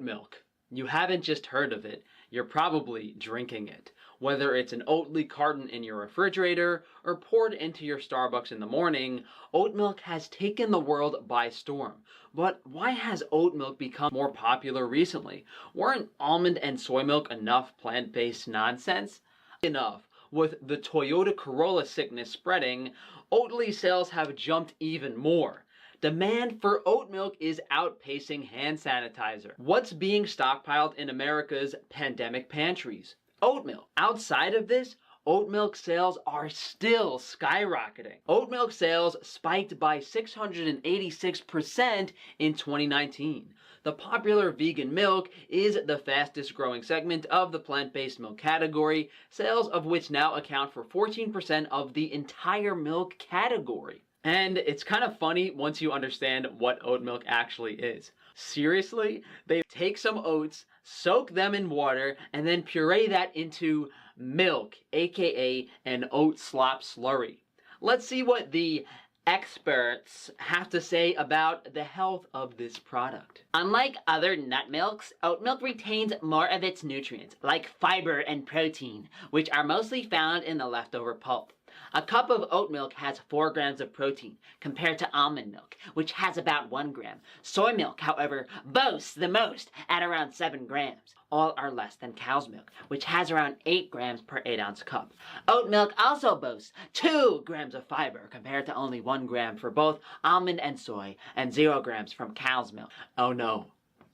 Oat milk. You haven't just heard of it, you're probably drinking it. Whether it's an Oatly carton in your refrigerator or poured into your Starbucks in the morning, oat milk has taken the world by storm. But why has oat milk become more popular recently? Weren't almond and soy milk enough plant-based nonsense? Enough. With the Toyota Corolla sickness spreading, Oatly sales have jumped even more. Demand for oat milk is outpacing hand sanitizer. What's being stockpiled in America's pandemic pantries? Oat milk. Outside of this, oat milk sales are still skyrocketing. Oat milk sales spiked by 686% in 2019. The popular vegan milk is the fastest growing segment of the plant-based milk category, sales of which now account for 14% of the entire milk category. And it's kind of funny once you understand what oat milk actually is. Seriously, they take some oats, soak them in water, and then puree that into milk, aka an oat slop slurry. Let's see what the experts have to say about the health of this product. Unlike other nut milks, oat milk retains more of its nutrients, like fiber and protein, which are mostly found in the leftover pulp. A cup of oat milk has 4 grams of protein, compared to almond milk, which has about 1 gram. Soy milk, however, boasts the most at around 7 grams. All are less than cow's milk, which has around 8 grams per 8-ounce cup. Oat milk also boasts 2 grams of fiber, compared to only 1 gram for both almond and soy, and 0 grams from cow's milk. Oh no,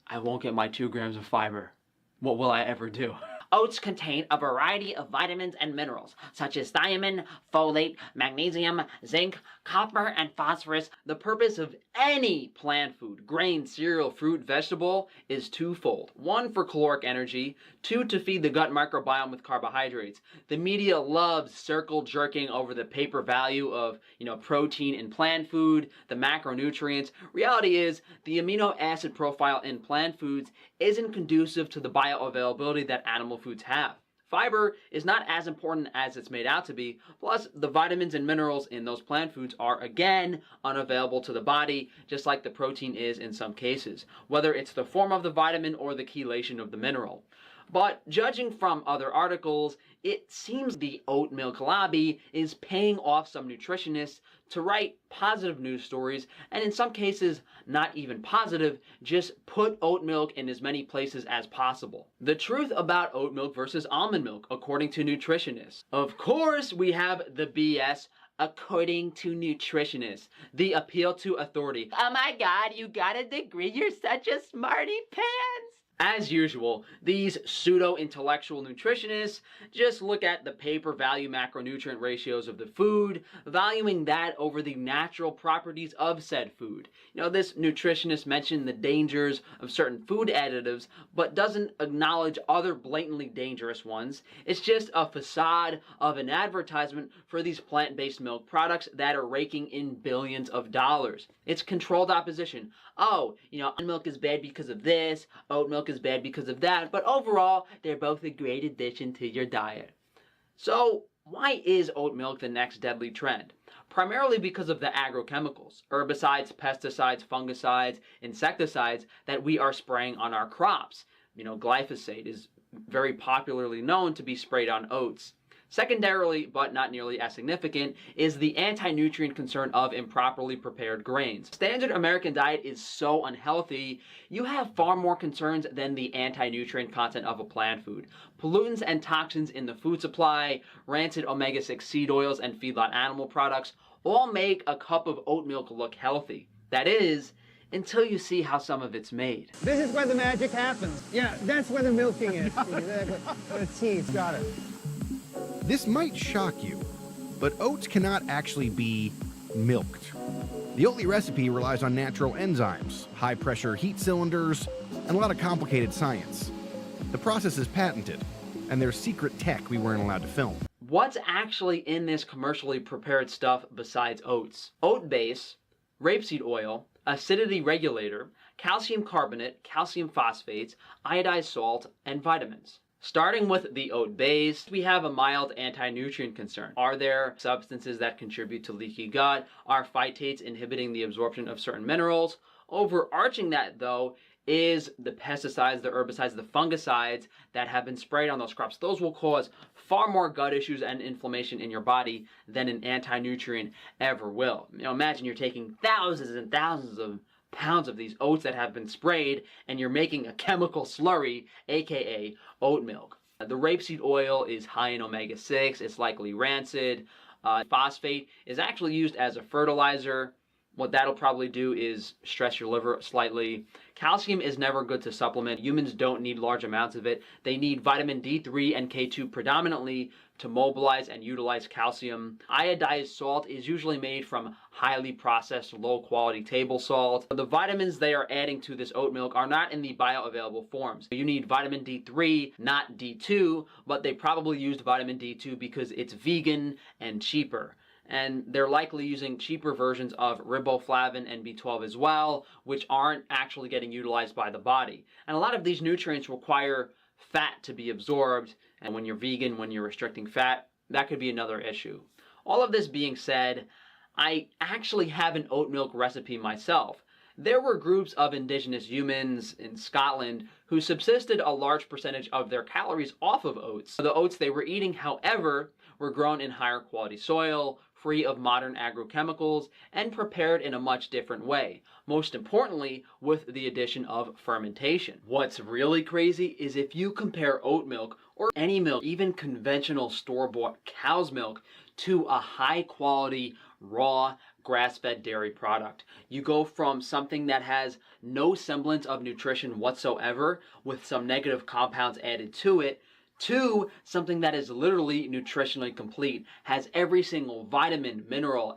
I won't get my 2 grams of fiber. What will I ever do? Oats contain a variety of vitamins and minerals, such as thiamine, folate, magnesium, zinc, copper, and phosphorus. The purpose of any plant food, grain, cereal, fruit, vegetable, is twofold. 1, for caloric energy. 2, to feed the gut microbiome with carbohydrates. The media loves circle jerking over the paper value of, protein in plant food, the macronutrients. Reality is, the amino acid profile in plant foods isn't conducive to the bioavailability that animal foods have. Fiber is not as important as it's made out to be, plus the vitamins and minerals in those plant foods are again unavailable to the body, just like the protein is in some cases, whether it's the form of the vitamin or the chelation of the mineral. But judging from other articles, it seems the oat milk lobby is paying off some nutritionists to write positive news stories, and in some cases, not even positive, just put oat milk in as many places as possible. The truth about oat milk versus almond milk, according to nutritionists. Of course, we have the BS, according to nutritionists. The appeal to authority. Oh my god, you got a degree, you're such a smarty pants! As usual, these pseudo-intellectual nutritionists just look at the paper value macronutrient ratios of the food, valuing that over the natural properties of said food. This nutritionist mentioned the dangers of certain food additives, but doesn't acknowledge other blatantly dangerous ones. It's just a facade of an advertisement for these plant-based milk products that are raking in billions of dollars. It's controlled opposition. Oh, almond milk is bad because of this, oat milk is bad because of that, but overall, they're both a great addition to your diet. So, why is oat milk the next deadly trend? Primarily because of the agrochemicals, herbicides, pesticides, fungicides, insecticides that we are spraying on our crops. Glyphosate is very popularly known to be sprayed on oats. Secondarily, but not nearly as significant, is the anti-nutrient concern of improperly prepared grains. Standard American diet is so unhealthy, you have far more concerns than the anti-nutrient content of a plant food. Pollutants and toxins in the food supply, rancid omega-6 seed oils, and feedlot animal products all make a cup of oat milk look healthy. That is, until you see how some of it's made. This is where the magic happens. Yeah, that's where the milking is. Exactly. The cheese, got it. This might shock you, but oats cannot actually be milked. The Oatly recipe relies on natural enzymes, high-pressure heat cylinders, and a lot of complicated science. The process is patented, and there's secret tech we weren't allowed to film. What's actually in this commercially prepared stuff besides oats? Oat base, rapeseed oil, acidity regulator, calcium carbonate, calcium phosphates, iodized salt, and vitamins. Starting with the oat base, we have a mild anti-nutrient concern. Are there substances that contribute to leaky gut? Are phytates inhibiting the absorption of certain minerals? Overarching that, though, is the pesticides, the herbicides, the fungicides that have been sprayed on those crops. Those will cause far more gut issues and inflammation in your body than an anti-nutrient ever will. Imagine you're taking thousands and thousands of pounds of these oats that have been sprayed and you're making a chemical slurry, aka oat milk. The rapeseed oil is high in omega-6, it's likely rancid. Phosphate is actually used as a fertilizer. What that'll probably do is stress your liver slightly. Calcium is never good to supplement. Humans don't need large amounts of it. They need vitamin D3 and K2 predominantly to mobilize and utilize calcium. Iodized salt is usually made from highly processed, low-quality table salt. The vitamins they are adding to this oat milk are not in the bioavailable forms. You need vitamin D3, not D2, but they probably used vitamin D2 because it's vegan and cheaper. And they're likely using cheaper versions of riboflavin and B12 as well, which aren't actually getting utilized by the body. And a lot of these nutrients require fat to be absorbed, and when you're vegan, when you're restricting fat, that could be another issue. All of this being said, I actually have an oat milk recipe myself. There were groups of indigenous humans in Scotland who subsisted a large percentage of their calories off of oats. The oats they were eating, however, were grown in higher quality soil, free of modern agrochemicals, and prepared in a much different way. Most importantly, with the addition of fermentation. What's really crazy is if you compare oat milk, or any milk, even conventional store-bought cow's milk, to a high-quality, raw, grass-fed dairy product. You go from something that has no semblance of nutrition whatsoever, with some negative compounds added to it, to something that is literally nutritionally complete, has every single vitamin, mineral,